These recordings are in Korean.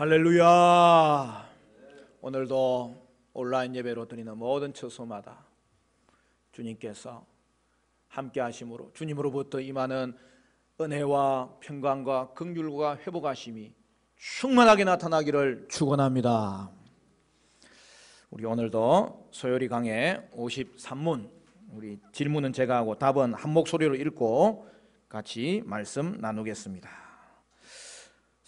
할렐루야. 오늘도 온라인 예배로 드리는 모든 처소마다 주님께서 함께 하심으로 주님으로부터 임하는 은혜와 평강과 긍휼과 회복하심이 충만하게 나타나기를 축원합니다. 우리 오늘도 소요리 강의 53문, 우리 질문은 제가 하고 답은 한 목소리로 읽고 같이 말씀 나누겠습니다.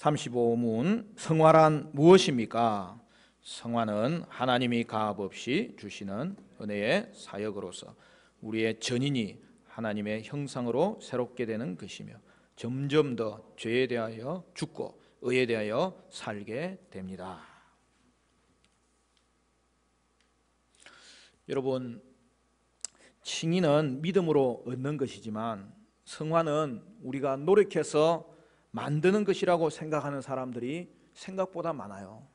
35문, 성화란 무엇입니까? 성화는 하나님이 가압 없이 주시는 은혜의 사역으로서 우리의 전인이 하나님의 형상으로 새롭게 되는 것이며 점점 더 죄에 대하여 죽고 의에 대하여 살게 됩니다. 여러분, 칭의는 믿음으로 얻는 것이지만 성화는 우리가 노력해서 만드는 것이라고 생각하는 사람들이 생각보다 많아요.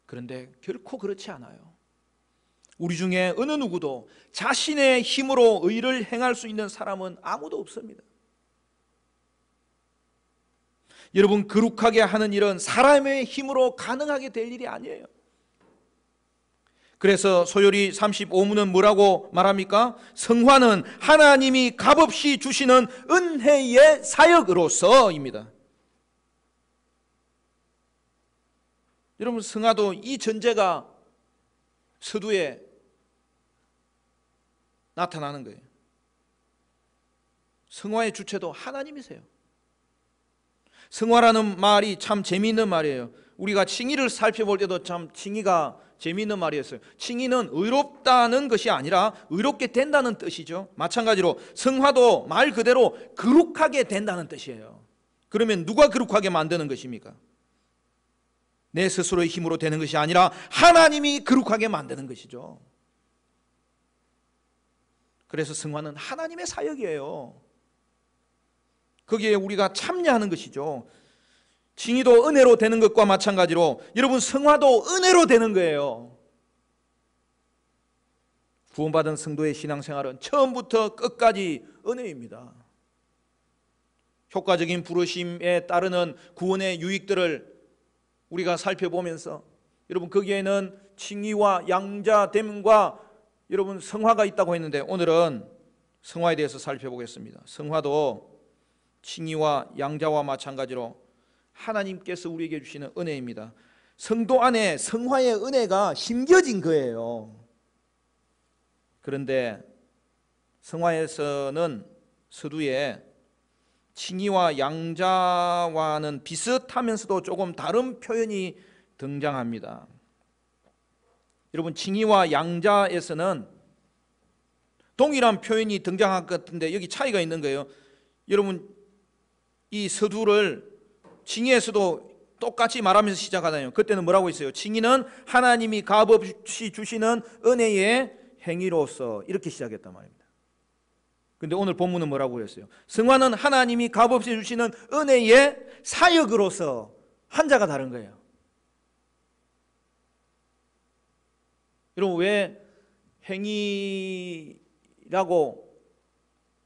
그런데 결코 그렇지 않아요. 우리 중에 어느 누구도 자신의 힘으로 의를 행할 수 있는 사람은 아무도 없습니다. 여러분, 거룩하게 하는 일은 사람의 힘으로 가능하게 될 일이 아니에요. 그래서 소요리 35문은 뭐라고 말합니까? 성화는 하나님이 값없이 주시는 은혜의 사역으로서입니다. 여러분, 성화도 이 전제가 서두에 나타나는 거예요. 성화의 주체도 하나님이세요. 성화라는 말이 참 재미있는 말이에요. 우리가 칭의를 살펴볼 때도 참 칭의가 재미있는 말이었어요. 칭의는 의롭다는 것이 아니라 의롭게 된다는 뜻이죠. 마찬가지로 성화도 말 그대로 거룩하게 된다는 뜻이에요. 그러면 누가 거룩하게 만드는 것입니까? 내 스스로의 힘으로 되는 것이 아니라 하나님이 거룩하게 만드는 것이죠. 그래서 성화는 하나님의 사역이에요. 거기에 우리가 참여하는 것이죠. 칭의도 은혜로 되는 것과 마찬가지로 여러분, 성화도 은혜로 되는 거예요. 구원받은 성도의 신앙생활은 처음부터 끝까지 은혜입니다. 효과적인 부르심에 따르는 구원의 유익들을 우리가 살펴보면서 여러분, 거기에는 칭의와 양자됨과 여러분 성화가 있다고 했는데 오늘은 성화에 대해서 살펴보겠습니다. 성화도 칭의와 양자와 마찬가지로 하나님께서 우리에게 주시는 은혜입니다. 성도 안에 성화의 은혜가 심겨진 거예요. 그런데 성화에서는 서두에 칭의와 양자와는 비슷하면서도 조금 다른 표현이 등장합니다. 여러분, 칭의와 양자에서는 동일한 표현이 등장할 것 같은데 여기 차이가 있는 거예요. 여러분, 이 서두를 칭의에서도 똑같이 말하면서 시작하잖아요. 그때는 뭐라고 했어요? 칭의는 하나님이 값없이 주시는 은혜의 행위로서 이렇게 시작했단 말입니다. 근데 오늘 본문은 뭐라고 했어요? 성화는 하나님이 값없이 주시는 은혜의 사역으로서 한자가 다른 거예요. 여러분, 왜 행위라고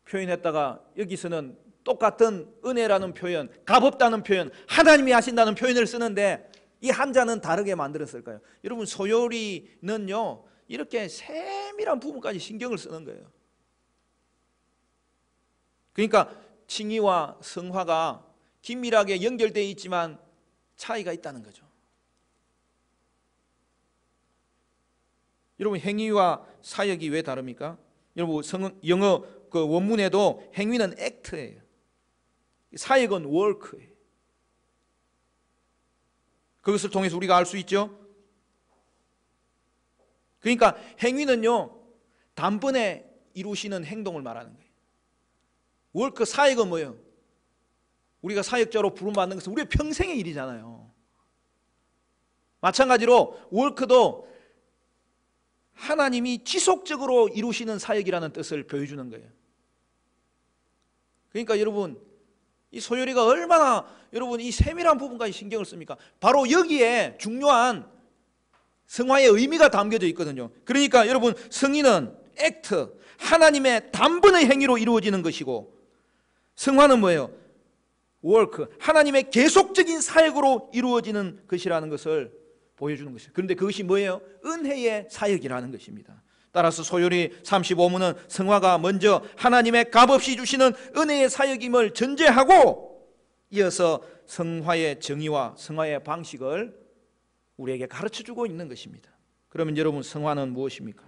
표현했다가 여기서는 똑같은 은혜라는 표현, 값없다는 표현, 하나님이 하신다는 표현을 쓰는데 이 한자는 다르게 만들었을까요? 여러분, 소요리는요 이렇게 세밀한 부분까지 신경을 쓰는 거예요. 그러니까 칭의와 성화가 긴밀하게 연결되어 있지만 차이가 있다는 거죠. 여러분, 행위와 사역이 왜 다릅니까? 여러분, 영어 그 원문에도 행위는 act예요. 사역은 work예요. 그것을 통해서 우리가 알 수 있죠. 그러니까 행위는요 단번에 이루시는 행동을 말하는 거예요. work, 사역은 뭐예요? 우리가 사역자로 부름받는 것은 우리의 평생의 일이잖아요. 마찬가지로 work도 하나님이 지속적으로 이루시는 사역이라는 뜻을 보여주는 거예요. 그러니까 여러분, 이 소요리가 얼마나 여러분 이 세밀한 부분까지 신경을 씁니까? 바로 여기에 중요한 성화의 의미가 담겨져 있거든요. 그러니까 여러분, 성의는 액트, 하나님의 단번의 행위로 이루어지는 것이고, 성화는 뭐예요? 워크, 하나님의 계속적인 사역으로 이루어지는 것이라는 것을 보여주는 것이에요. 그런데 그것이 뭐예요? 은혜의 사역이라는 것입니다. 따라서 소요리 35문은 성화가 먼저 하나님의 값없이 주시는 은혜의 사역임을 전제하고 이어서 성화의 정의와 성화의 방식을 우리에게 가르쳐주고 있는 것입니다. 그러면 여러분, 성화는 무엇입니까?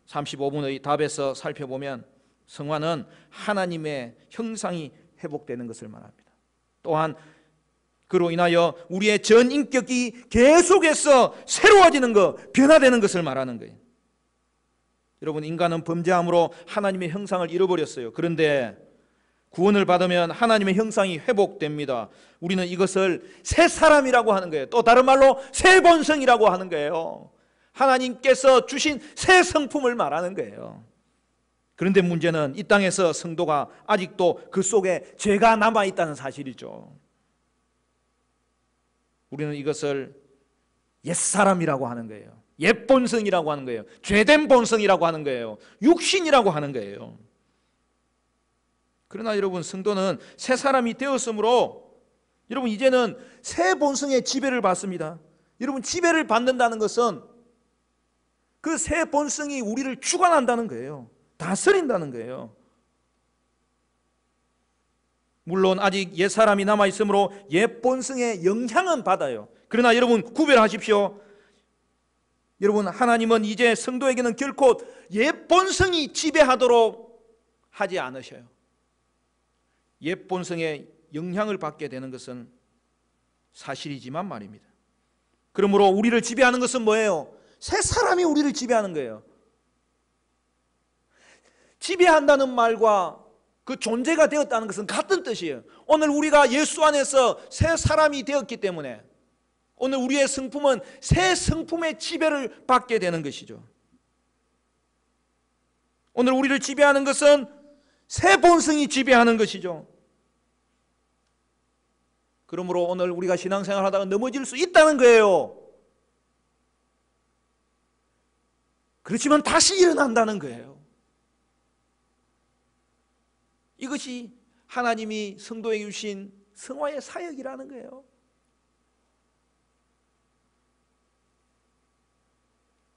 35문의 답에서 살펴보면 성화는 하나님의 형상이 회복되는 것을 말합니다. 또한 그로 인하여 우리의 전 인격이 계속해서 새로워지는 것, 변화되는 것을 말하는 거예요. 여러분, 인간은 범죄함으로 하나님의 형상을 잃어버렸어요. 그런데 구원을 받으면 하나님의 형상이 회복됩니다. 우리는 이것을 새 사람이라고 하는 거예요. 또 다른 말로 새 본성이라고 하는 거예요. 하나님께서 주신 새 성품을 말하는 거예요. 그런데 문제는 이 땅에서 성도가 아직도 그 속에 죄가 남아있다는 사실이죠. 우리는 이것을 옛사람이라고 하는 거예요. 옛본성이라고 하는 거예요. 죄된 본성이라고 하는 거예요. 육신이라고 하는 거예요. 그러나 여러분, 성도는 새 사람이 되었으므로 여러분, 이제는 새 본성의 지배를 받습니다. 여러분, 지배를 받는다는 것은 그 새 본성이 우리를 주관한다는 거예요. 다스린다는 거예요. 물론 아직 옛사람이 남아있으므로 옛본성의 영향은 받아요. 그러나 여러분, 구별하십시오. 여러분, 하나님은 이제 성도에게는 결코 옛본성이 지배하도록 하지 않으셔요. 옛본성의 영향을 받게 되는 것은 사실이지만 말입니다. 그러므로 우리를 지배하는 것은 뭐예요? 새 사람이 우리를 지배하는 거예요. 지배한다는 말과 그 존재가 되었다는 것은 같은 뜻이에요. 오늘 우리가 예수 안에서 새 사람이 되었기 때문에 오늘 우리의 성품은 새 성품의 지배를 받게 되는 것이죠. 오늘 우리를 지배하는 것은 새 본성이 지배하는 것이죠. 그러므로 오늘 우리가 신앙생활 하다가 넘어질 수 있다는 거예요. 그렇지만 다시 일어난다는 거예요. 이것이 하나님이 성도에게 주신 성화의 사역이라는 거예요.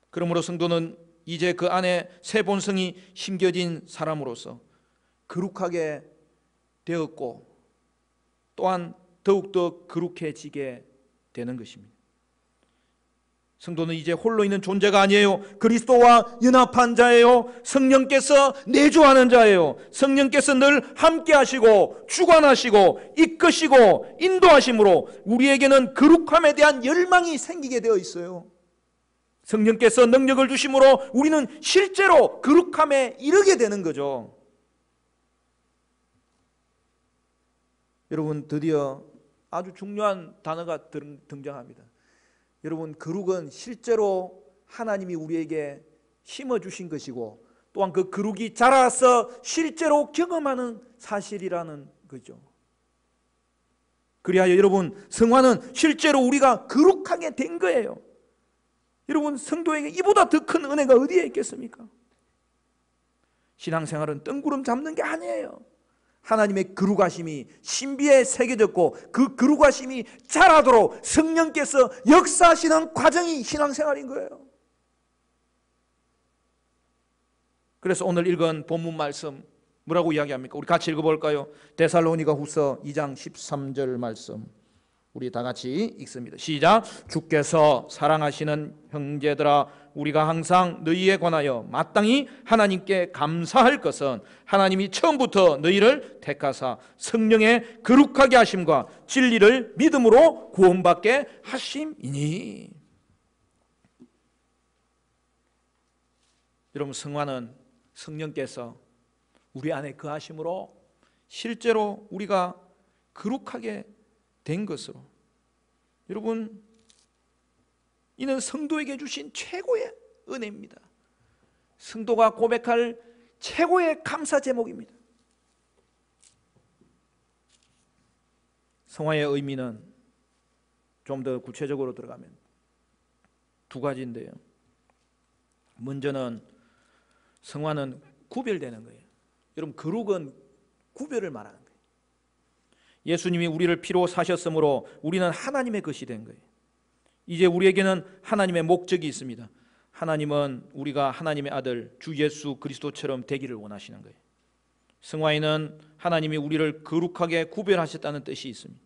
그러므로 성도는 이제 그 안에 새 본성이 심겨진 사람으로서 거룩하게 되었고 또한 더욱더 거룩해지게 되는 것입니다. 성도는 이제 홀로 있는 존재가 아니에요. 그리스도와 연합한 자예요. 성령께서 내주하는 자예요. 성령께서 늘 함께 하시고 주관하시고 이끄시고 인도하심으로 우리에게는 거룩함에 대한 열망이 생기게 되어 있어요. 성령께서 능력을 주심으로 우리는 실제로 거룩함에 이르게 되는 거죠. 여러분, 드디어 아주 중요한 단어가 등장합니다. 여러분, 거룩은 실제로 하나님이 우리에게 심어주신 것이고 또한 그 거룩이 자라서 실제로 경험하는 사실이라는 거죠. 그리하여 여러분, 성화는 실제로 우리가 거룩하게 된 거예요. 여러분, 성도에게 이보다 더 큰 은혜가 어디에 있겠습니까? 신앙생활은 뜬구름 잡는 게 아니에요. 하나님의 거룩하심이 신비에 새겨졌고 그 거룩하심이 자라도록 성령께서 역사하시는 과정이 신앙생활인 거예요. 그래서 오늘 읽은 본문 말씀 뭐라고 이야기합니까? 우리 같이 읽어볼까요? 데살로니가 후서 2장 13절 말씀 우리 다 같이 읽습니다. 시작. 주께서 사랑하시는 형제들아, 우리가 항상 너희에 관하여 마땅히 하나님께 감사할 것은 하나님이 처음부터 너희를 택하사 성령의 거룩하게 하심과 진리를 믿음으로 구원받게 하심이니. 여러분, 성화는 성령께서 우리 안에 거하심으로 실제로 우리가 거룩하게 된 것으로, 여러분, 이는 성도에게 주신 최고의 은혜입니다. 성도가 고백할 최고의 감사 제목입니다. 성화의 의미는 좀 더 구체적으로 들어가면 두 가지인데요. 먼저는 성화는 구별되는 거예요. 여러분, 거룩은 구별을 말하는 거예요. 예수님이 우리를 피로 사셨으므로 우리는 하나님의 것이 된 거예요. 이제 우리에게는 하나님의 목적이 있습니다. 하나님은 우리가 하나님의 아들 주 예수 그리스도처럼 되기를 원하시는 거예요. 성화에는 하나님이 우리를 거룩하게 구별하셨다는 뜻이 있습니다.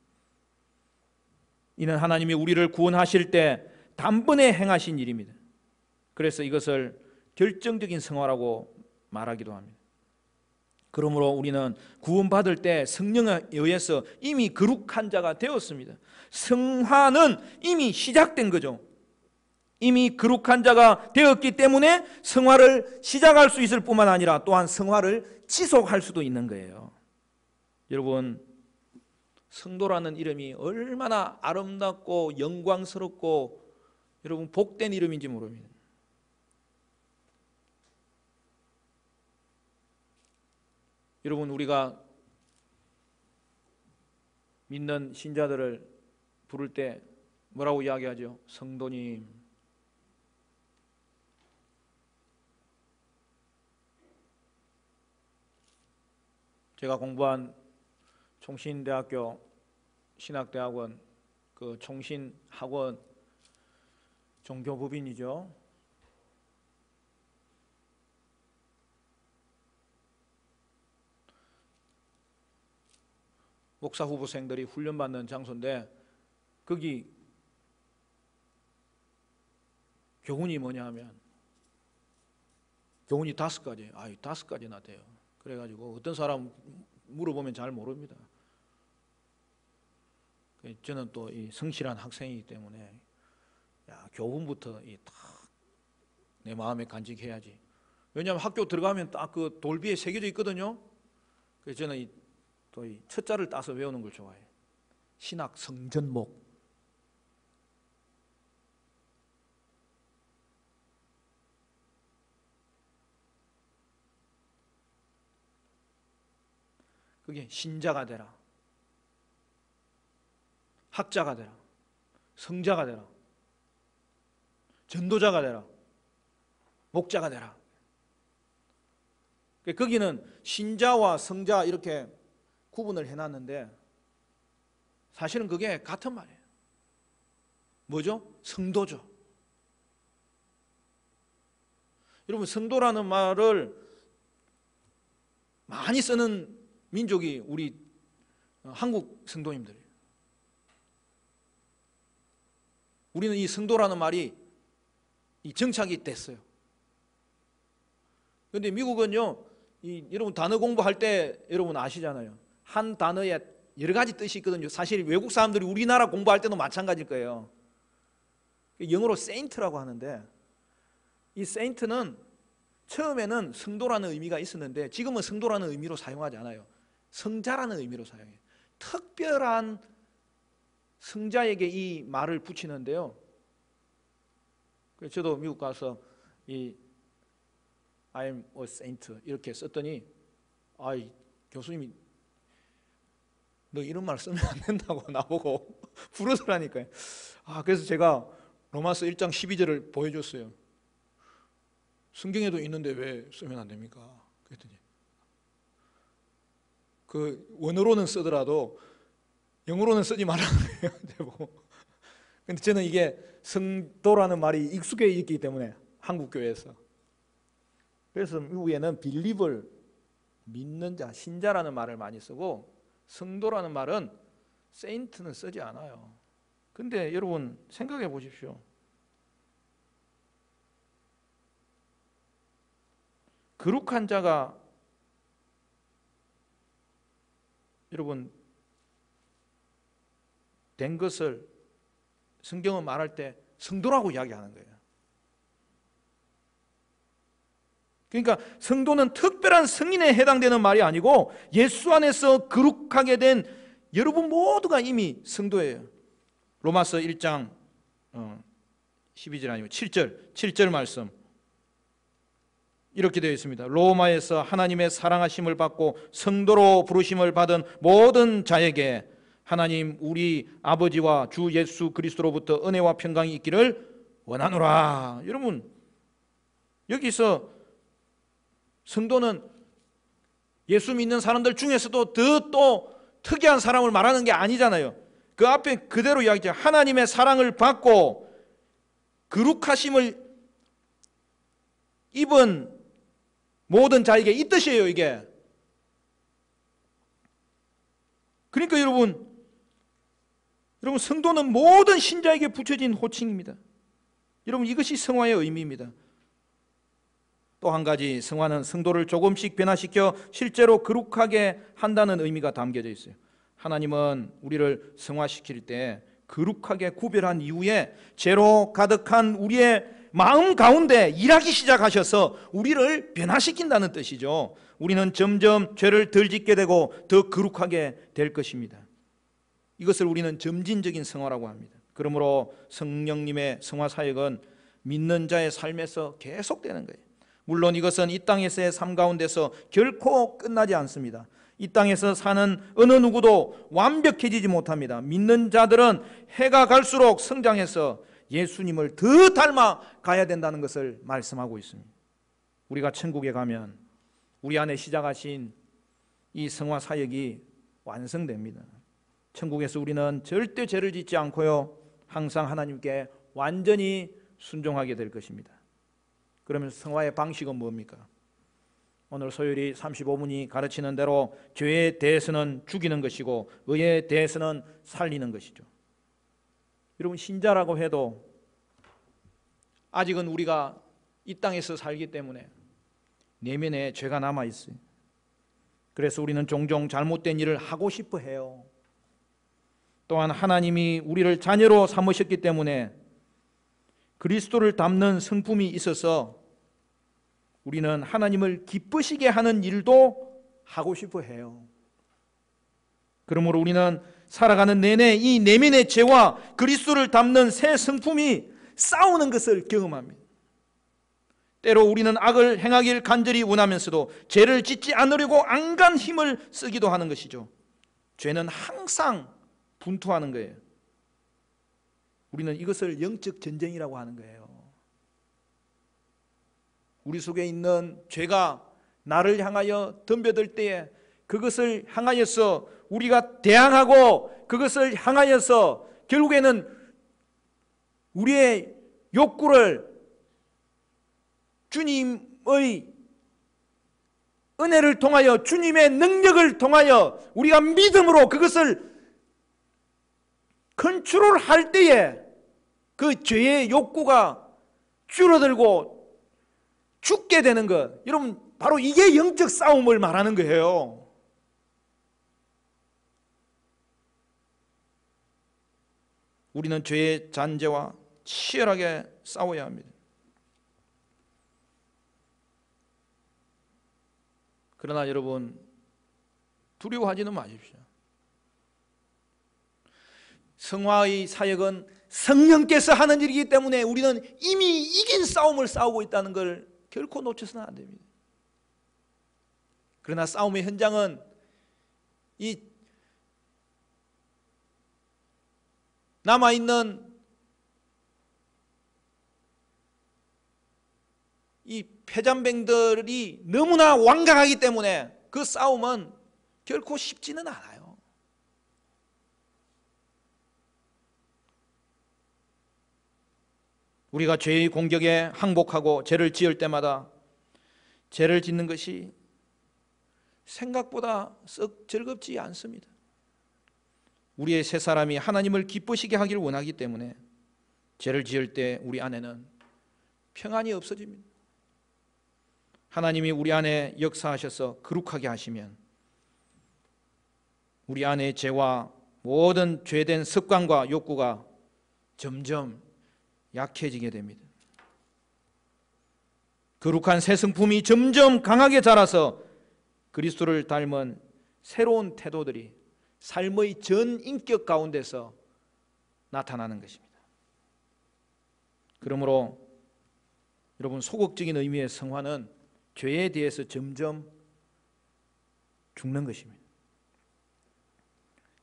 이는 하나님이 우리를 구원하실 때 단번에 행하신 일입니다. 그래서 이것을 결정적인 성화라고 말하기도 합니다. 그러므로 우리는 구원받을 때 성령에 의해서 이미 거룩한 자가 되었습니다. 성화는 이미 시작된 거죠. 이미 거룩한 자가 되었기 때문에 성화를 시작할 수 있을 뿐만 아니라 또한 성화를 지속할 수도 있는 거예요. 여러분, 성도라는 이름이 얼마나 아름답고 영광스럽고 여러분 복된 이름인지 모릅니다. 여러분, 우리가 믿는 신자들을 부를 때 뭐라고 이야기하죠? 성도님. 제가 공부한 총신대학교 신학대학원 그 총신학원 종교법인이죠. 목사 후보생들이 훈련받는 장소인데 거기 교훈이 뭐냐 하면 교훈이 5가지. 5가지나 돼요. 그래가지고 어떤 사람 물어보면 잘 모릅니다. 저는 또 이 성실한 학생이기 때문에 교훈부터 내 마음에 간직해야지. 왜냐하면 학교 들어가면 딱 그 돌비에 새겨져 있거든요. 그래서 저는 또 이 첫자를 따서 외우는 걸 좋아해요. 신학 성전목. 그게 신자가 되라, 학자가 되라, 성자가 되라, 전도자가 되라, 목자가 되라. 거기는 신자와 성자 이렇게 구분을 해놨는데 사실은 그게 같은 말이에요. 뭐죠? 성도죠. 여러분, 성도라는 말을 많이 쓰는 민족이 우리 한국 성도님들이에요. 우리는 이 성도라는 말이 정착이 됐어요. 그런데 미국은요, 여러분 단어 공부할 때 여러분 아시잖아요. 한 단어에 여러 가지 뜻이 있거든요. 사실 외국 사람들이 우리나라 공부할 때도 마찬가지일 거예요. 영어로 saint라고 하는데 이 saint는 처음에는 성도라는 의미가 있었는데 지금은 성도라는 의미로 사용하지 않아요. 성자라는 의미로 사용해요. 특별한 성자에게 이 말을 붙이는데요. 그래서 저도 미국 가서 I'm a saint 이렇게 썼더니 교수님이 너 이런 말 쓰면 안 된다고 나보고 부르더라니까요. 그래서 제가 로마서 1장 12절을 보여줬어요. 성경에도 있는데 왜 쓰면 안 됩니까? 그랬더니 그 원어로는 쓰더라도 영어로는 쓰지 말라는 거예요. 근데 저는 이게 성도라는 말이 익숙해 있기 때문에 한국 교회에서 그래서 미국에는 believer 믿는 자, 신자라는 말을 많이 쓰고 성도라는 말은 saint는 쓰지 않아요. 근데 여러분 생각해 보십시오. 거룩한 자가 여러분 된 것을 성경은 말할 때 성도라고 이야기하는 거예요. 그러니까 성도는 특별한 성인에 해당되는 말이 아니고 예수 안에서 거룩하게 된 여러분 모두가 이미 성도예요. 로마서 1장 12절 아니고 7절 말씀 이렇게 되어 있습니다. 로마에서 하나님의 사랑하심을 받고 성도로 부르심을 받은 모든 자에게 하나님 우리 아버지와 주 예수 그리스도로부터 은혜와 평강이 있기를 원하노라. 여러분 여기서 성도는 예수 믿는 사람들 중에서도 더 특이한 사람을 말하는 게 아니잖아요. 그 앞에 그대로 이야기죠. 하나님의 사랑을 받고 거룩하심을 입은 모든 자에게 이 뜻이에요, 이게. 그러니까 여러분 성도는 모든 신자에게 붙여진 호칭입니다. 여러분, 이것이 성화의 의미입니다. 또 한 가지, 성화는 성도를 조금씩 변화시켜 실제로 거룩하게 한다는 의미가 담겨져 있어요. 하나님은 우리를 성화시킬 때 거룩하게 구별한 이후에 죄로 가득한 우리의 마음 가운데 일하기 시작하셔서 우리를 변화시킨다는 뜻이죠. 우리는 점점 죄를 덜 짓게 되고 더 거룩하게 될 것입니다. 이것을 우리는 점진적인 성화라고 합니다. 그러므로 성령님의 성화 사역은 믿는 자의 삶에서 계속되는 거예요. 물론 이것은 이 땅에서의 삶 가운데서 결코 끝나지 않습니다. 이 땅에서 사는 어느 누구도 완벽해지지 못합니다. 믿는 자들은 해가 갈수록 성장해서 예수님을 더 닮아 가야 된다는 것을 말씀하고 있습니다. 우리가 천국에 가면 우리 안에 시작하신 이 성화 사역이 완성됩니다. 천국에서 우리는 절대 죄를 짓지 않고요, 항상 하나님께 완전히 순종하게 될 것입니다. 그러면 성화의 방식은 뭡니까? 오늘 소율이 35분이 가르치는 대로 죄에 대해서는 죽이는 것이고 의에 대해서는 살리는 것이죠. 여러분, 신자라고 해도 아직은 우리가 이 땅에서 살기 때문에 내면에 죄가 남아있어요. 그래서 우리는 종종 잘못된 일을 하고 싶어 해요. 또한 하나님이 우리를 자녀로 삼으셨기 때문에 그리스도를 닮는 성품이 있어서 우리는 하나님을 기쁘시게 하는 일도 하고 싶어 해요. 그러므로 우리는 살아가는 내내 이 내면의 죄와 그리스도를 닮는 새 성품이 싸우는 것을 경험합니다. 때로 우리는 악을 행하길 간절히 원하면서도 죄를 짓지 않으려고 안간 힘을 쓰기도 하는 것이죠. 죄는 항상 분투하는 거예요. 우리는 이것을 영적 전쟁이라고 하는 거예요. 우리 속에 있는 죄가 나를 향하여 덤벼들 때에 그것을 향하여서 우리가 대항하고 그것을 향하여서 결국에는 우리의 욕구를 주님의 은혜를 통하여, 주님의 능력을 통하여 우리가 믿음으로 그것을 컨트롤할 때에 그 죄의 욕구가 줄어들고 죽게 되는 것, 여러분, 바로 이게 영적 싸움을 말하는 거예요. 우리는 죄의 잔재와 치열하게 싸워야 합니다. 그러나 여러분, 두려워하지는 마십시오. 성화의 사역은 성령께서 하는 일이기 때문에 우리는 이미 이긴 싸움을 싸우고 있다는 걸 결코 놓쳐서는 안 됩니다. 그러나 싸움의 현장은 이 남아있는 이 패잔병들이 너무나 완강하기 때문에 그 싸움은 결코 쉽지는 않아요. 우리가 죄의 공격에 항복하고 죄를 지을 때마다 죄를 짓는 것이 생각보다 썩 즐겁지 않습니다. 우리의 새 사람이 하나님을 기쁘시게 하기를 원하기 때문에 죄를 지을 때 우리 안에는 평안이 없어집니다. 하나님이 우리 안에 역사하셔서 거룩하게 하시면 우리 안의 죄와 모든 죄된 습관과 욕구가 점점 약해지게 됩니다. 거룩한 새 성품이 점점 강하게 자라서 그리스도를 닮은 새로운 태도들이 삶의 전 인격 가운데서 나타나는 것입니다. 그러므로 여러분, 소극적인 의미의 성화는 죄에 대해서 점점 죽는 것입니다.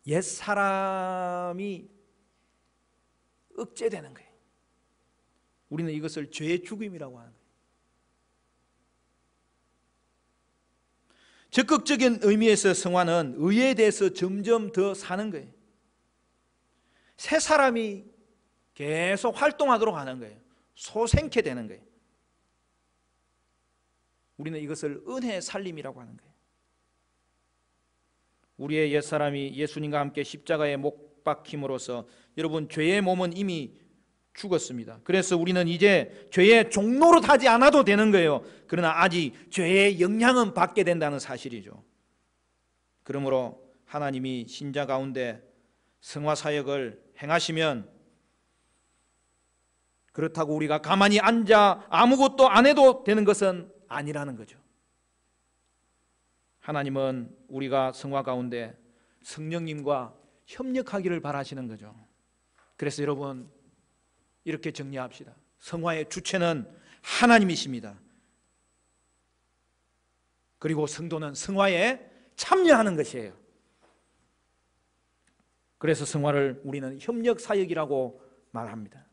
옛 사람이 억제되는 거예요. 우리는 이것을 죄의 죽음이라고 하는 거예요. 적극적인 의미에서 성화는 의에 대해서 점점 더 사는 거예요. 새 사람이 계속 활동하도록 하는 거예요. 소생케 되는 거예요. 우리는 이것을 은혜의 살림이라고 하는 거예요. 우리의 옛사람이 예수님과 함께 십자가에 못 박힘으로써 여러분 죄의 몸은 이미 죽었습니다. 그래서 우리는 이제 죄의 종노릇 하지 않아도 되는 거예요. 그러나 아직 죄의 영향은 받게 된다는 사실이죠. 그러므로 하나님이 신자 가운데 성화 사역을 행하시면 그렇다고 우리가 가만히 앉아 아무것도 안 해도 되는 것은 아니라는 거죠. 하나님은 우리가 성화 가운데 성령님과 협력하기를 바라시는 거죠. 그래서 여러분 이렇게 정리합시다. 성화의 주체는 하나님이십니다. 그리고 성도는 성화에 참여하는 것이에요. 그래서 성화를 우리는 협력 사역이라고 말합니다.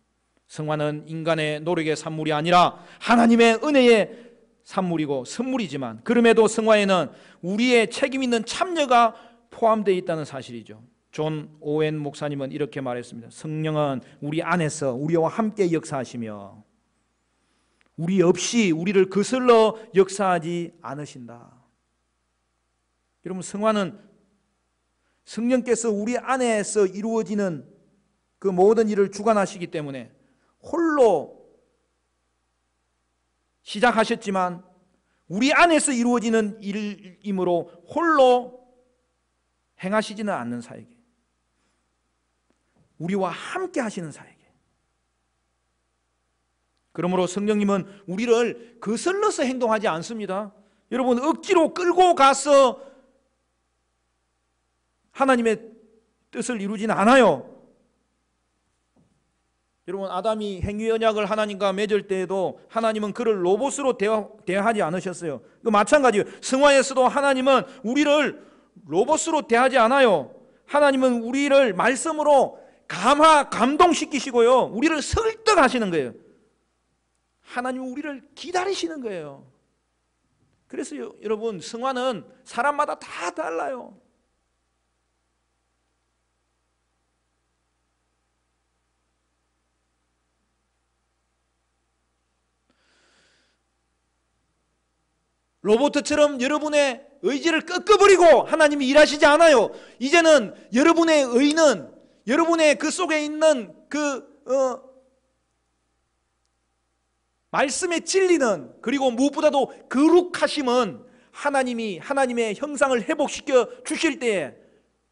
성화는 인간의 노력의 산물이 아니라 하나님의 은혜의 산물이고 선물이지만 그럼에도 성화에는 우리의 책임 있는 참여가 포함되어 있다는 사실이죠. 존 오웬 목사님은 이렇게 말했습니다. 성령은 우리 안에서 우리와 함께 역사하시며 우리 없이 우리를 거슬러 역사하지 않으신다. 여러분 성화는 성령께서 우리 안에서 이루어지는 그 모든 일을 주관하시기 때문에 홀로 시작하셨지만 우리 안에서 이루어지는 일이므로 홀로 행하시지는 않는 사역이에요. 우리와 함께 하시는 사역이에요. 그러므로 성령님은 우리를 거슬러서 행동하지 않습니다. 여러분 억지로 끌고 가서 하나님의 뜻을 이루지는 않아요. 여러분 아담이 행위 언약을 하나님과 맺을 때에도 하나님은 그를 로봇으로 대하지 않으셨어요. 마찬가지예요. 성화에서도 하나님은 우리를 로봇으로 대하지 않아요. 하나님은 우리를 말씀으로 감동시키시고요, 우리를 설득하시는 거예요. 하나님은 우리를 기다리시는 거예요. 그래서 여러분 성화는 사람마다 다 달라요. 로봇처럼 여러분의 의지를 꺾어버리고 하나님이 일하시지 않아요. 이제는 여러분의 의는 여러분의 그 속에 있는 말씀의 진리는 그리고 무엇보다도 거룩하심은 하나님이 하나님의 형상을 회복시켜 주실 때에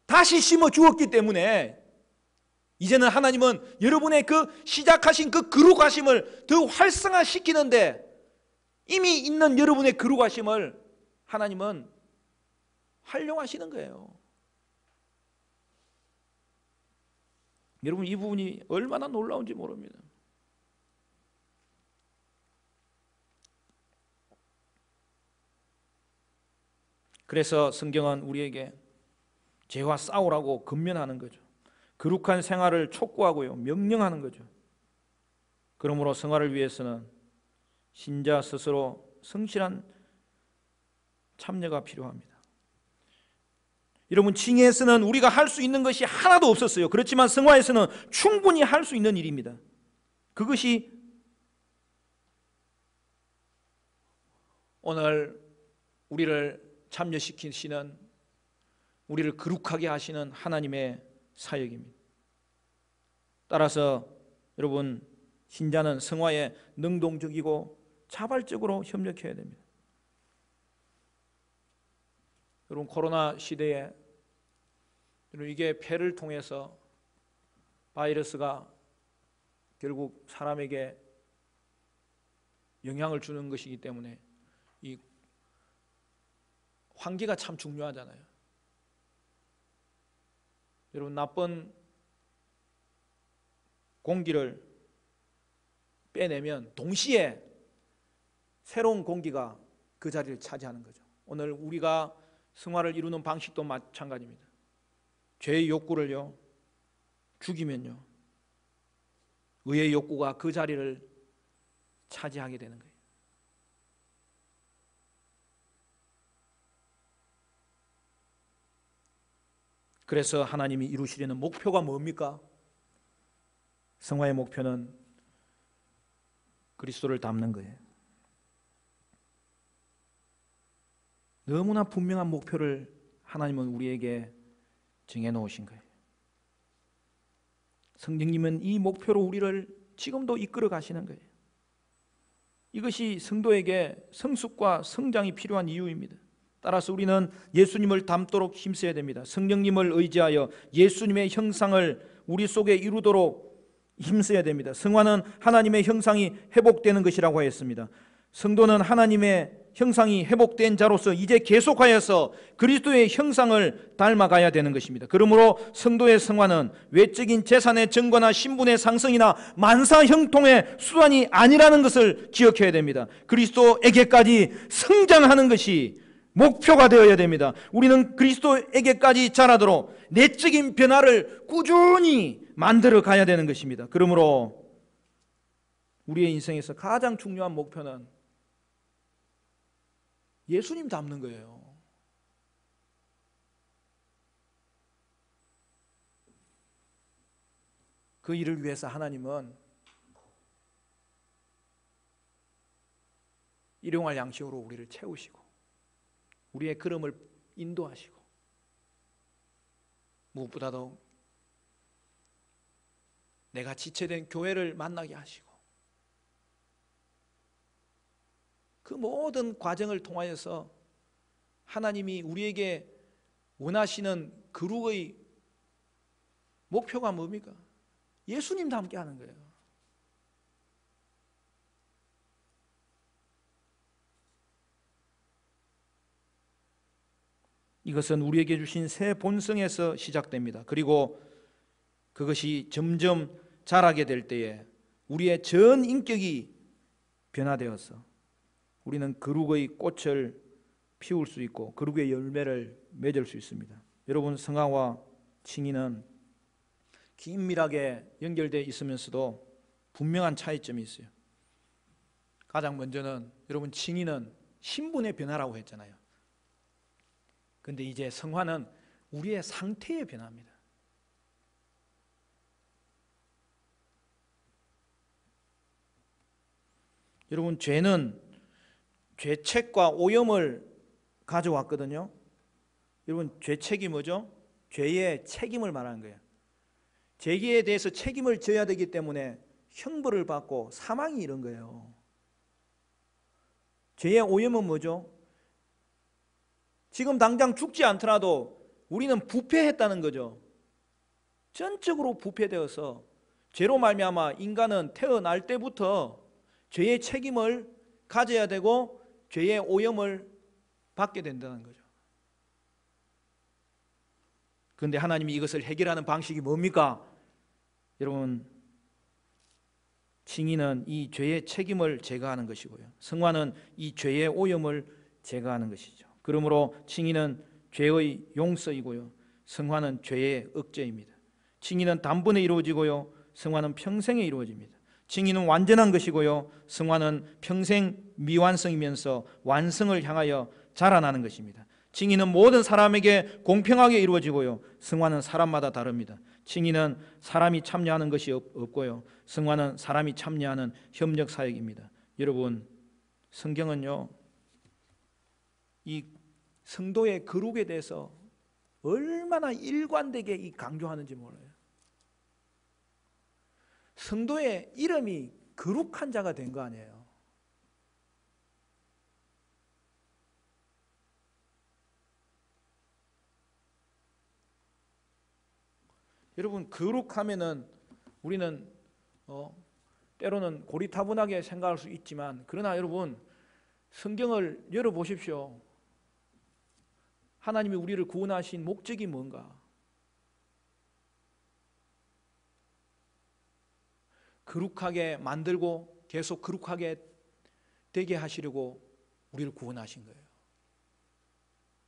다시 심어 주었기 때문에 이제는 하나님은 여러분의 그 시작하신 그 거룩하심을 더 활성화시키는데 이미 있는 여러분의 거룩하심을 하나님은 활용하시는 거예요. 여러분 이 부분이 얼마나 놀라운지 모릅니다. 그래서 성경은 우리에게 죄와 싸우라고 권면하는 거죠. 거룩한 생활을 촉구하고요, 명령하는 거죠. 그러므로 성화를 위해서는 신자 스스로 성실한 참여가 필요합니다. 여러분 칭의에서는 우리가 할 수 있는 것이 하나도 없었어요. 그렇지만 성화에서는 충분히 할 수 있는 일입니다. 그것이 오늘 우리를 참여시키시는, 우리를 거룩하게 하시는 하나님의 사역입니다. 따라서 여러분 신자는 성화에 능동적이고 자발적으로 협력해야 됩니다. 여러분 코로나 시대에 여러분 이게 폐를 통해서 바이러스가 결국 사람에게 영향을 주는 것이기 때문에 이 환기가 참 중요하잖아요. 여러분 나쁜 공기를 빼내면 동시에 새로운 공기가 그 자리를 차지하는 거죠. 오늘 우리가 성화를 이루는 방식도 마찬가지입니다. 죄의 욕구를요 죽이면요 의의 욕구가 그 자리를 차지하게 되는 거예요. 그래서 하나님이 이루시려는 목표가 뭡니까? 성화의 목표는 그리스도를 닮는 거예요. 너무나 분명한 목표를 하나님은 우리에게 정해놓으신 거예요. 성령님은 이 목표로 우리를 지금도 이끌어 가시는 거예요. 이것이 성도에게 성숙과 성장이 필요한 이유입니다. 따라서 우리는 예수님을 닮도록 힘써야 됩니다. 성령님을 의지하여 예수님의 형상을 우리 속에 이루도록 힘써야 됩니다. 성화는 하나님의 형상이 회복되는 것이라고 했습니다. 성도는 하나님의 형상이 회복된 자로서 이제 계속하여서 그리스도의 형상을 닮아가야 되는 것입니다. 그러므로 성도의 성화는 외적인 재산의 증거나 신분의 상승이나 만사 형통의 수단이 아니라는 것을 기억해야 됩니다. 그리스도에게까지 성장하는 것이 목표가 되어야 됩니다. 우리는 그리스도에게까지 자라도록 내적인 변화를 꾸준히 만들어 가야 되는 것입니다. 그러므로 우리의 인생에서 가장 중요한 목표는 예수님 닮는 거예요. 그 일을 위해서 하나님은 일용할 양식으로 우리를 채우시고 우리의 걸음을 인도하시고 무엇보다도 내가 지체된 교회를 만나게 하시고 그 모든 과정을 통하여서 하나님이 우리에게 원하시는 거룩의 목표가 뭡니까? 예수님 닮게 하는 거예요. 이것은 우리에게 주신 새 본성에서 시작됩니다. 그리고 그것이 점점 자라게 될 때에 우리의 전 인격이 변화되어서 우리는 거룩의 꽃을 피울 수 있고 거룩의 열매를 맺을 수 있습니다. 여러분, 성화와 칭의는 긴밀하게 연결되어 있으면서도 분명한 차이점이 있어요. 가장 먼저는 여러분, 칭의는 신분의 변화라고 했잖아요. 그런데 이제 성화는 우리의 상태의 변화입니다. 여러분, 죄는 죄책과 오염을 가져왔거든요. 여러분, 죄책이 뭐죠? 죄의 책임을 말하는 거예요. 죄에 대해서 책임을 져야 되기 때문에 형벌을 받고 사망이 이런 거예요. 죄의 오염은 뭐죠? 지금 당장 죽지 않더라도 우리는 부패했다는 거죠. 전적으로 부패되어서 죄로 말미암아 인간은 태어날 때부터 죄의 책임을 가져야 되고 죄의 오염을 받게 된다는 거죠. 그런데 하나님이 이것을 해결하는 방식이 뭡니까? 여러분, 칭의는 이 죄의 책임을 제거하는 것이고요, 성화는 이 죄의 오염을 제거하는 것이죠. 그러므로 칭의는 죄의 용서이고요, 성화는 죄의 억제입니다. 칭의는 단번에 이루어지고요, 성화는 평생에 이루어집니다. 칭의는 완전한 것이고요, 성화는 평생 미완성이면서 완성을 향하여 자라나는 것입니다. 칭의는 모든 사람에게 공평하게 이루어지고요, 성화는 사람마다 다릅니다. 칭의는 사람이 참여하는 것이 없고요, 성화는 사람이 참여하는 협력 사역입니다. 여러분, 성경은요, 이 성도의 거룩에 대해서 얼마나 일관되게 강조하는지 몰라요. 성도의 이름이 거룩한 자가 된 거 아니에요. 여러분, 거룩하면은 우리는 때로는 고리타분하게 생각할 수 있지만, 그러나 여러분, 성경을 열어보십시오. 하나님이 우리를 구원하신 목적이 뭔가? 거룩하게 만들고 계속 거룩하게 되게 하시려고 우리를 구원하신 거예요.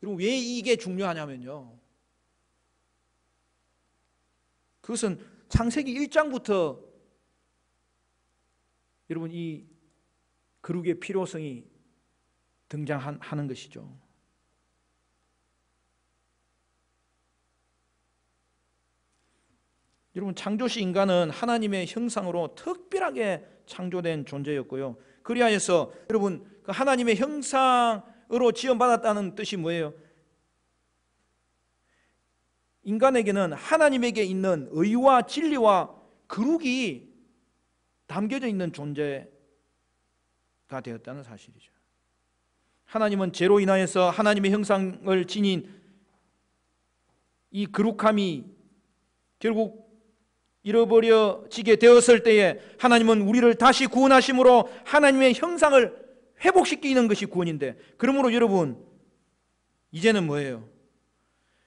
여러분, 왜 이게 중요하냐면요, 그것은 창세기 1장부터 여러분 이 거룩의 필요성이 등장하는 것이죠. 여러분, 창조시 인간은 하나님의 형상으로 특별하게 창조된 존재였고요. 그리하여서 여러분, 그 하나님의 형상으로 지원받았다는 뜻이 뭐예요? 인간에게는 하나님에게 있는 의와 진리와 거룩이 담겨져 있는 존재가 되었다는 사실이죠. 하나님은 죄로 인하여서 하나님의 형상을 지닌 이 거룩함이 결국 잃어버려지게 되었을 때에 하나님은 우리를 다시 구원하심으로 하나님의 형상을 회복시키는 것이 구원인데, 그러므로 여러분, 이제는 뭐예요?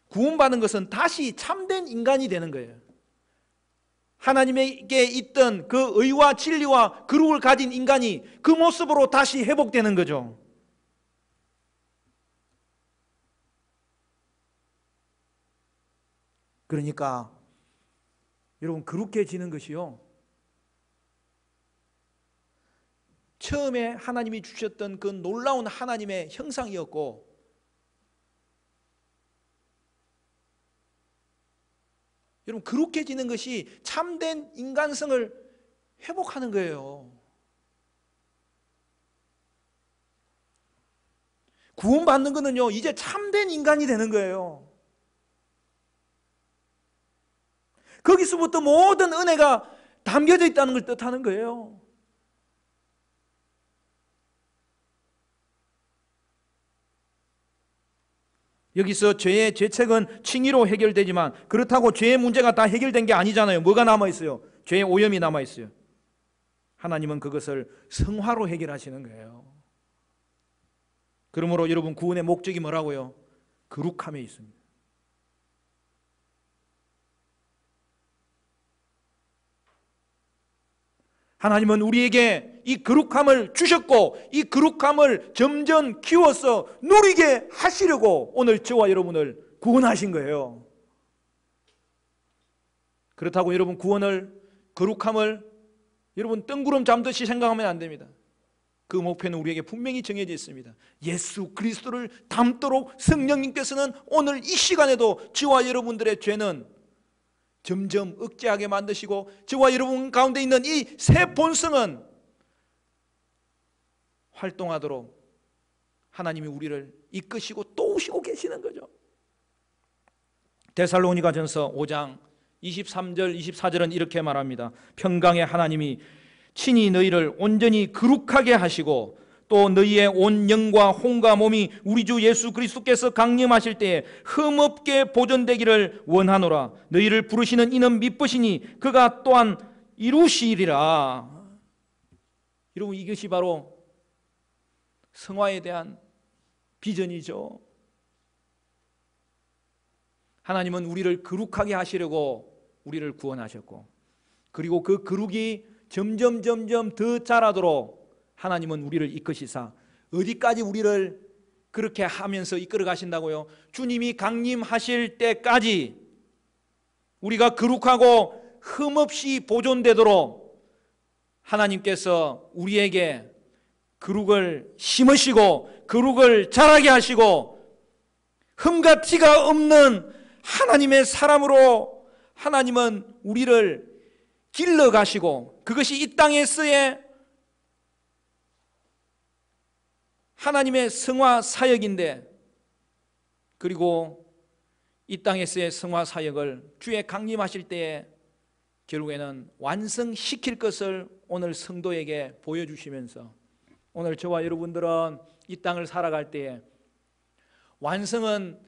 구원받은 것은 다시 참된 인간이 되는 거예요. 하나님에게 있던 그 의와 진리와 거룩을 가진 인간이 그 모습으로 다시 회복되는 거죠. 그러니까 여러분, 거룩해지는 것이요, 처음에 하나님이 주셨던 그 놀라운 하나님의 형상이었고, 여러분, 거룩해지는 것이 참된 인간성을 회복하는 거예요. 구원받는 거는요, 이제 참된 인간이 되는 거예요. 거기서부터 모든 은혜가 담겨져 있다는 걸 뜻하는 거예요. 여기서 죄의 죄책은 칭의로 해결되지만, 그렇다고 죄의 문제가 다 해결된 게 아니잖아요. 뭐가 남아있어요? 죄의 오염이 남아있어요. 하나님은 그것을 성화로 해결하시는 거예요. 그러므로 여러분, 구원의 목적이 뭐라고요? 거룩함에 있습니다. 하나님은 우리에게 이 거룩함을 주셨고, 이 거룩함을 점점 키워서 누리게 하시려고 오늘 저와 여러분을 구원하신 거예요. 그렇다고 여러분, 구원을, 거룩함을 여러분 뜬구름 잠듯이 생각하면 안 됩니다. 그 목표는 우리에게 분명히 정해져 있습니다. 예수 그리스도를 닮도록 성령님께서는 오늘 이 시간에도 저와 여러분들의 죄는 점점 억제하게 만드시고, 저와 여러분 가운데 있는 이 새 본성은 활동하도록 하나님이 우리를 이끄시고 도우시고 계시는 거죠. 데살로니가전서 5장 23절 24절은 이렇게 말합니다. 평강의 하나님이 친히 너희를 온전히 거룩하게 하시고, 또 너희의 온 영과 혼과 몸이 우리 주 예수 그리스도께서 강림하실 때에 흠없게 보존되기를 원하노라. 너희를 부르시는 이는 미쁘시니 그가 또한 이루시리라. 여러분, 이것이 바로 성화에 대한 비전이죠. 하나님은 우리를 거룩하게 하시려고 우리를 구원하셨고, 그리고 그 거룩이 점점 더 자라도록 하나님은 우리를 이끄시사, 어디까지 우리를 그렇게 하면서 이끌어 가신다고요? 주님이 강림하실 때까지 우리가 거룩하고 흠없이 보존되도록 하나님께서 우리에게 거룩을 심으시고 거룩을 자라게 하시고, 흠과 티가 없는 하나님의 사람으로 하나님은 우리를 길러 가시고, 그것이 이 땅에서의 하나님의 성화 사역인데, 그리고 이 땅에서의 성화 사역을 주의 강림하실 때에 결국에는 완성시킬 것을 오늘 성도에게 보여주시면서, 오늘 저와 여러분들은 이 땅을 살아갈 때에 완성은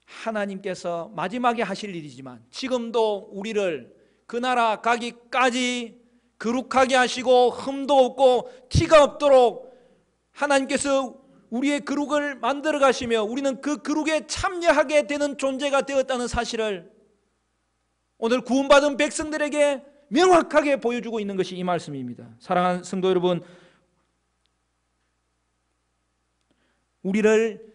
하나님께서 마지막에 하실 일이지만, 지금도 우리를 그 나라 가기까지 거룩하게 하시고 흠도 없고 티가 없도록 하나님께서 우리의 거룩을 만들어 가시며, 우리는 그 거룩에 참여하게 되는 존재가 되었다는 사실을 오늘 구원받은 백성들에게 명확하게 보여주고 있는 것이 이 말씀입니다. 사랑하는 성도 여러분, 우리를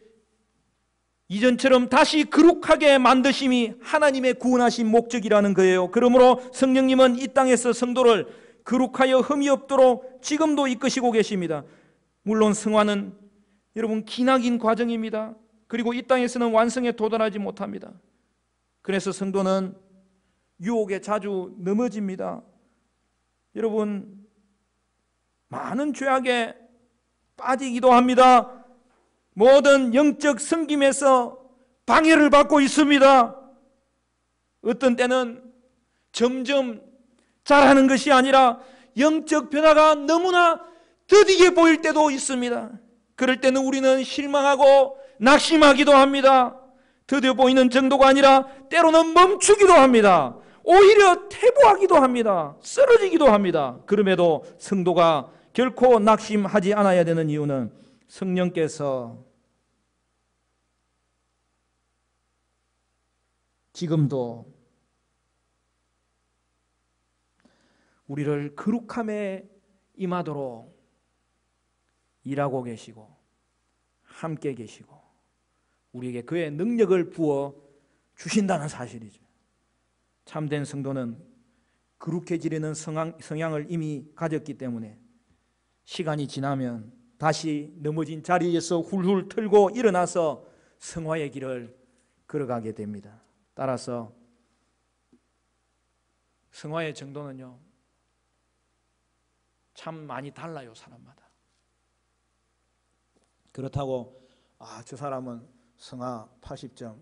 이전처럼 다시 거룩하게 만드심이 하나님의 구원하신 목적이라는 거예요. 그러므로 성령님은 이 땅에서 성도를 거룩하여 흠이 없도록 지금도 이끄시고 계십니다. 물론 성화는 여러분 기나긴 과정입니다. 그리고 이 땅에서는 완성에 도달하지 못합니다. 그래서 성도는 유혹에 자주 넘어집니다. 여러분, 많은 죄악에 빠지기도 합니다. 모든 영적 섬김에서 방해를 받고 있습니다. 어떤 때는 점점 잘하는 것이 아니라 영적 변화가 너무나 더디게 보일 때도 있습니다. 그럴 때는 우리는 실망하고 낙심하기도 합니다. 더뎌 보이는 정도가 아니라 때로는 멈추기도 합니다. 오히려 퇴보하기도 합니다. 쓰러지기도 합니다. 그럼에도 성도가 결코 낙심하지 않아야 되는 이유는 성령께서 지금도 우리를 거룩함에 임하도록 일하고 계시고 함께 계시고 우리에게 그의 능력을 부어 주신다는 사실이죠. 참된 성도는 거룩해지려는 성향을 이미 가졌기 때문에 시간이 지나면 다시 넘어진 자리에서 훌훌 털고 일어나서 성화의 길을 걸어가게 됩니다. 따라서 성화의 정도는요, 참 많이 달라요, 사람마다. 그렇다고 저 사람은 성화 80점,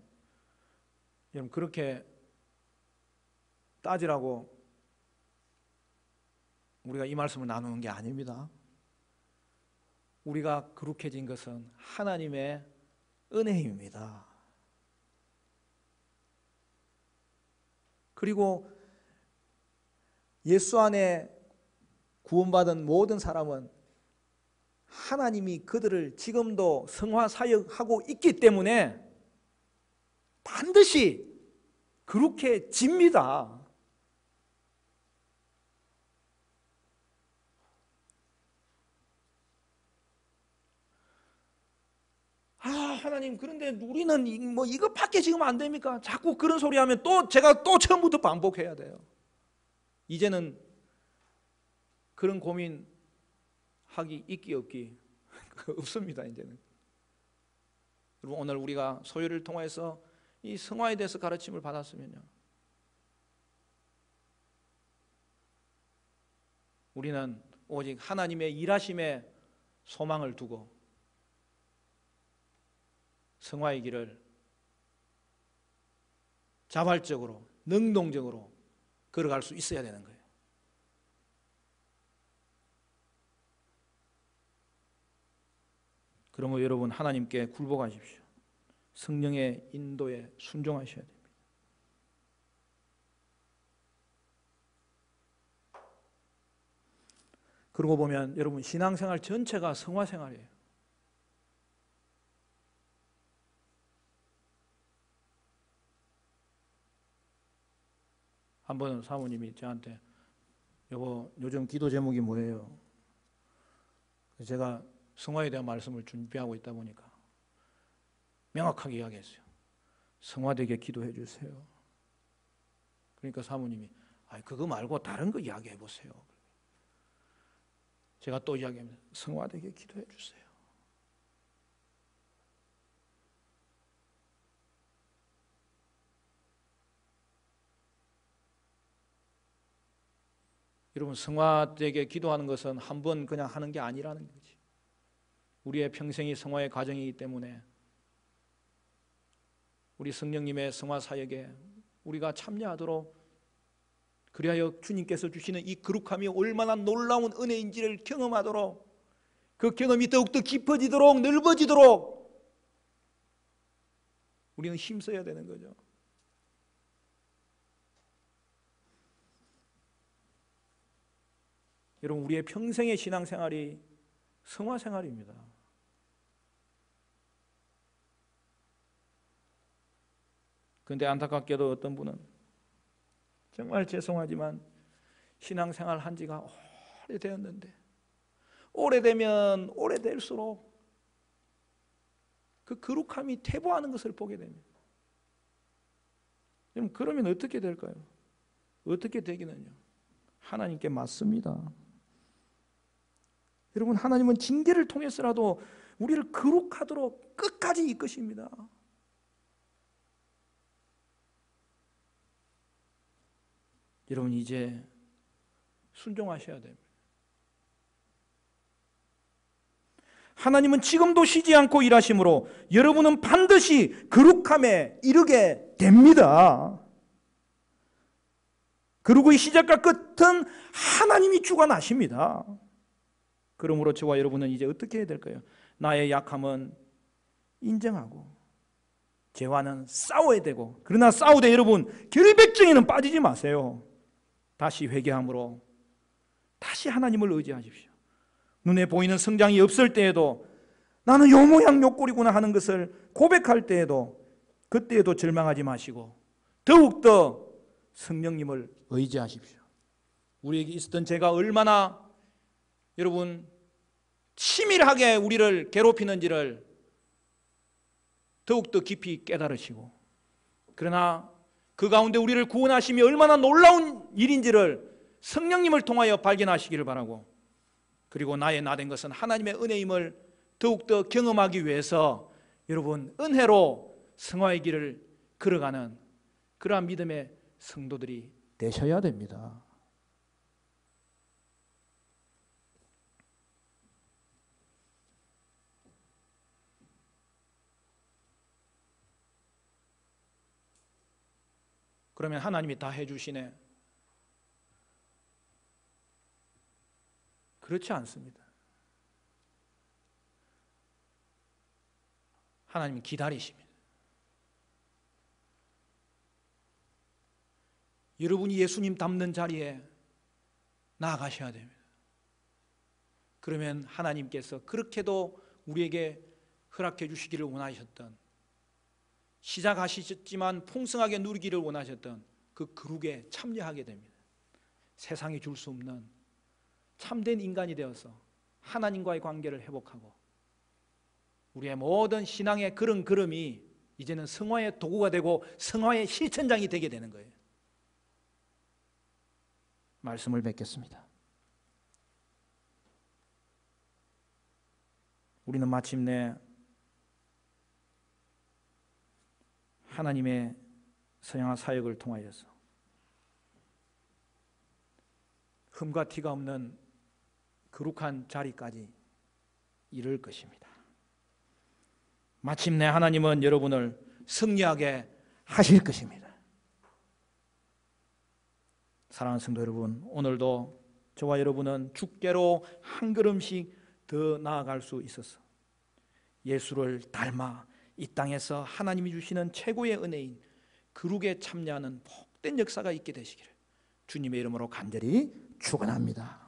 여러분 그렇게 따지라고 우리가 이 말씀을 나누는 게 아닙니다. 우리가 거룩해진 것은 하나님의 은혜입니다. 그리고 예수 안에 구원받은 모든 사람은 하나님이 그들을 지금도 성화 사역하고 있기 때문에 반드시 거룩해집니다. 하나님, 그런데 우리는 이것밖에 지금 안 됩니까? 자꾸 그런 소리 하면 제가 처음부터 반복해야 돼요. 이제는 그런 고민 하기 있기 없기 없습니다. 이제는. 여러분, 오늘 우리가 소요를 통해서 이 성화에 대해서 가르침을 받았으면요, 우리는 오직 하나님의 일하심에 소망을 두고 성화의 길을 자발적으로 능동적으로 걸어갈 수 있어야 되는 거예요. 그러므로 여러분, 하나님께 굴복하십시오. 성령의 인도에 순종하셔야 됩니다. 그러고 보면 여러분, 신앙생활 전체가 성화생활이에요. 한 번은 사모님이 저한테 여보, 요즘 기도 제목이 뭐예요? 제가 성화에 대한 말씀을 준비하고 있다 보니까 명확하게 이야기했어요. 성화되게 기도해 주세요. 그러니까 사모님이 그거 말고 다른 거 이야기해 보세요. 제가 또 이야기합니다. 성화되게 기도해 주세요. 여러분, 성화되게 기도하는 것은 한 번 그냥 하는 게 아니라는 거지. 우리의 평생이 성화의 과정이기 때문에 우리 성령님의 성화 사역에 우리가 참여하도록, 그리하여 주님께서 주시는 이 거룩함이 얼마나 놀라운 은혜인지를 경험하도록, 그 경험이 더욱더 깊어지도록 넓어지도록 우리는 힘써야 되는 거죠. 여러분, 우리의 평생의 신앙생활이 성화생활입니다. 그런데 안타깝게도 어떤 분은 정말 죄송하지만 신앙생활 한 지가 오래되었는데 오래되면 오래될수록 그 거룩함이 퇴보하는 것을 보게 됩니다. 그러면 어떻게 될까요? 어떻게 되기는요? 하나님께 맞습니다. 여러분, 하나님은 징계를 통해서라도 우리를 거룩하도록 끝까지 이끄십니다. 여러분 이제 순종하셔야 됩니다. 하나님은 지금도 쉬지 않고 일하심으로 여러분은 반드시 거룩함에 이르게 됩니다. 거룩의 시작과 끝은 하나님이 주관하십니다. 그러므로 저와 여러분은 이제 어떻게 해야 될까요? 나의 약함은 인정하고 죄와는 싸워야 되고, 그러나 싸우되 여러분 결백증에는 빠지지 마세요. 다시 회개함으로 다시 하나님을 의지하십시오. 눈에 보이는 성장이 없을 때에도 나는 요 모양 요 꼴이구나 하는 것을 고백할 때에도, 그때에도 절망하지 마시고 더욱더 성령님을 의지하십시오. 우리에게 있었던 죄가 얼마나 여러분 치밀하게 우리를 괴롭히는지를 더욱더 깊이 깨달으시고, 그러나 그 가운데 우리를 구원하심이 얼마나 놀라운 일인지를 성령님을 통하여 발견하시기를 바라고, 그리고 나의 나된 것은 하나님의 은혜임을 더욱더 경험하기 위해서 여러분 은혜로 성화의 길을 걸어가는 그러한 믿음의 성도들이 되셔야 됩니다. 그러면 하나님이 다 해주시네? 그렇지 않습니다. 하나님은 기다리십니다. 여러분이 예수님 닮는 자리에 나아가셔야 됩니다. 그러면 하나님께서 그렇게도 우리에게 허락해 주시기를 원하셨던, 시작하셨지만 풍성하게 누리기를 원하셨던 그 거룩에 참여하게 됩니다. 세상이 줄 수 없는 참된 인간이 되어서 하나님과의 관계를 회복하고, 우리의 모든 신앙의 그런 걸음이 이제는 성화의 도구가 되고 성화의 실천장이 되게 되는 거예요. 말씀을 뵙겠습니다. 우리는 마침내 하나님의 성향화 사역을 통하여서 흠과 티가 없는 거룩한 자리까지 이를 것입니다. 마침내 하나님은 여러분을 승리하게 하실 것입니다. 사랑하는 성도 여러분, 오늘도 저와 여러분은 주께로 한 걸음씩 더 나아갈 수 있어서 예수를 닮아 이 땅에서 하나님이 주시는 최고의 은혜인 거룩에 참여하는 복된 역사가 있게 되시기를 주님의 이름으로 간절히 축원합니다.